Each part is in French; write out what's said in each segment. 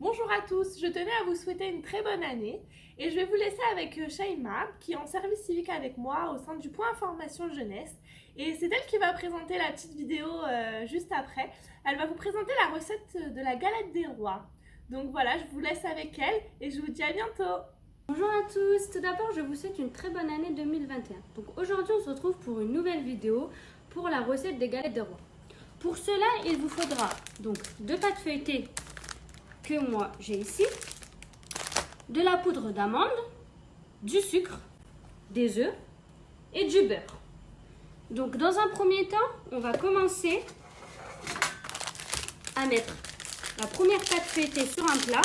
Bonjour à tous, je tenais à vous souhaiter une très bonne année et je vais vous laisser avec Shaima qui est en service civique avec moi au sein du point information jeunesse et c'est elle qui va présenter la petite vidéo juste après. Elle va vous présenter la recette de la galette des rois. Donc voilà, je vous laisse avec elle et je vous dis à bientôt. Bonjour à tous, tout d'abord je vous souhaite une très bonne année 2021. Donc aujourd'hui on se retrouve pour une nouvelle vidéo pour la recette des galettes des rois. Pour cela il vous faudra donc 2 pâtes feuilletées que moi j'ai ici, de la poudre d'amande, du sucre, des œufs et du beurre. Donc dans un premier temps on va commencer à mettre la première pâte feuilletée sur un plat.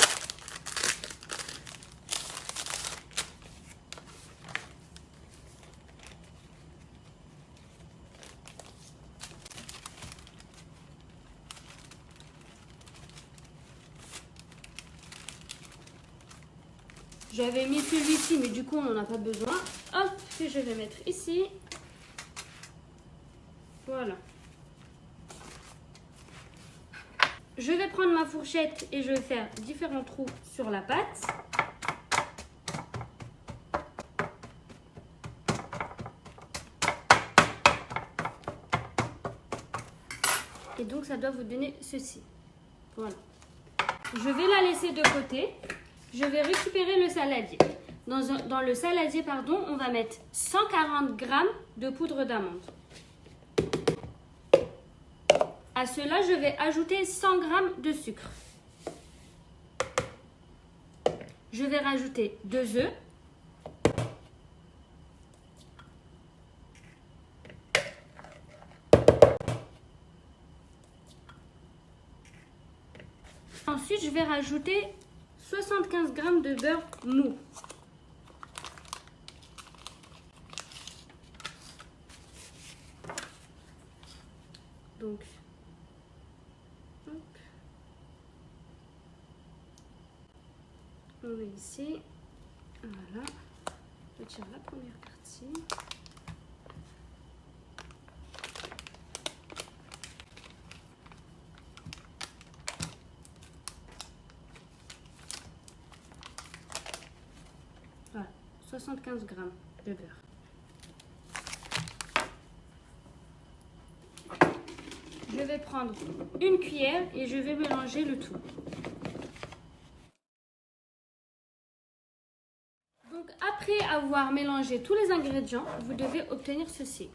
J'avais mis celui-ci, mais du coup, on n'en a pas besoin. Hop, que je vais mettre ici. Voilà. Je vais prendre ma fourchette et je vais faire différents trous sur la pâte. Et donc, ça doit vous donner ceci. Voilà. Je vais la laisser de côté. Je vais récupérer le saladier. Dans le saladier, on va mettre 140 g de poudre d'amande. À cela, je vais ajouter 100 g de sucre. Je vais rajouter 2 œufs. Ensuite, je vais rajouter 75 g de beurre mou. Donc, hop. On met ici. Voilà. Je tire la première partie. Voilà, 75 g de beurre. Je vais prendre une cuillère et je vais mélanger le tout. Donc après avoir mélangé tous les ingrédients, vous devez obtenir ceci.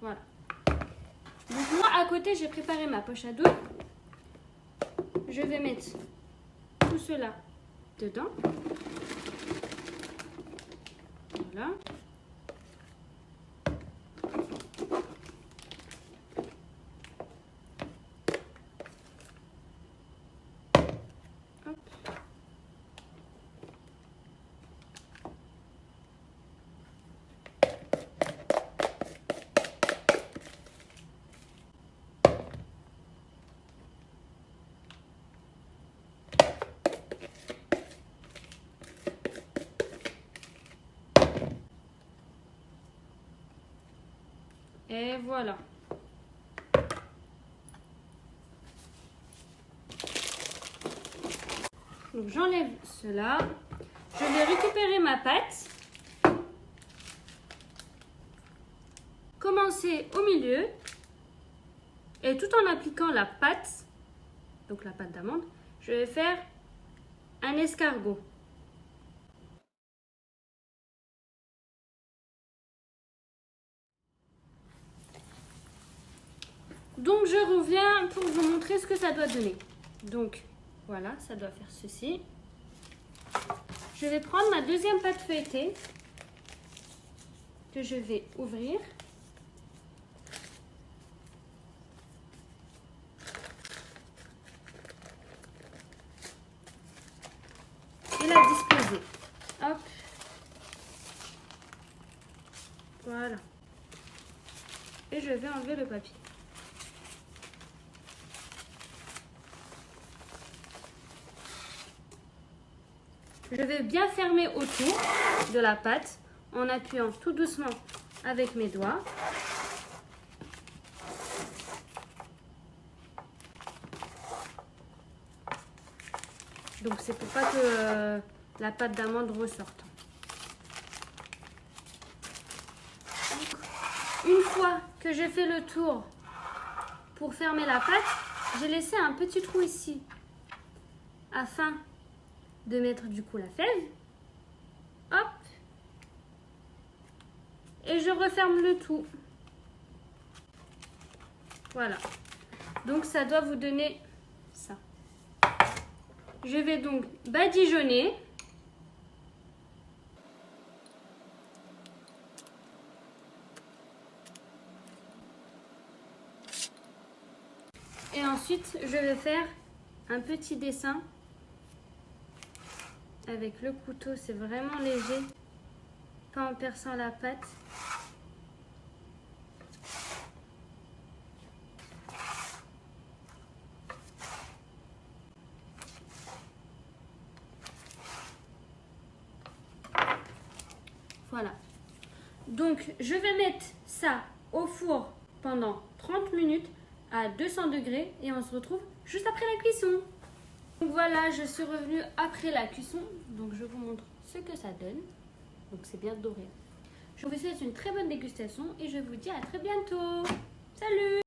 Voilà. Donc moi à côté, j'ai préparé ma poche à douille. Je vais mettre tout cela dedans. Voilà. Hop. Et voilà. Donc j'enlève cela. Je vais récupérer ma pâte. Commencer au milieu. Et tout en appliquant la pâte, donc la pâte d'amande, je vais faire un escargot. Donc je reviens pour vous montrer ce que ça doit donner. Donc voilà, ça doit faire ceci. Je vais prendre ma deuxième pâte feuilletée que je vais ouvrir. Et la disposer. Hop. Voilà. Et je vais enlever le papier. Je vais bien fermer autour de la pâte en appuyant tout doucement avec mes doigts. Donc c'est pour pas que la pâte d'amande ressorte. Une fois que j'ai fait le tour pour fermer la pâte, j'ai laissé un petit trou ici afin de mettre du coup la fève. Hop. Et je referme le tout. Voilà. Donc ça doit vous donner ça. Je vais donc badigeonner. Et ensuite, je vais faire un petit dessin avec le couteau. C'est vraiment léger, pas en perçant la pâte. Voilà. Donc, je vais mettre ça au four pendant 30 minutes à 200 degrés et on se retrouve juste après la cuisson. Donc voilà, je suis revenue après la cuisson. Donc, je vous montre ce que ça donne. Donc, c'est bien doré. Je vous souhaite une très bonne dégustation et je vous dis à très bientôt. Salut!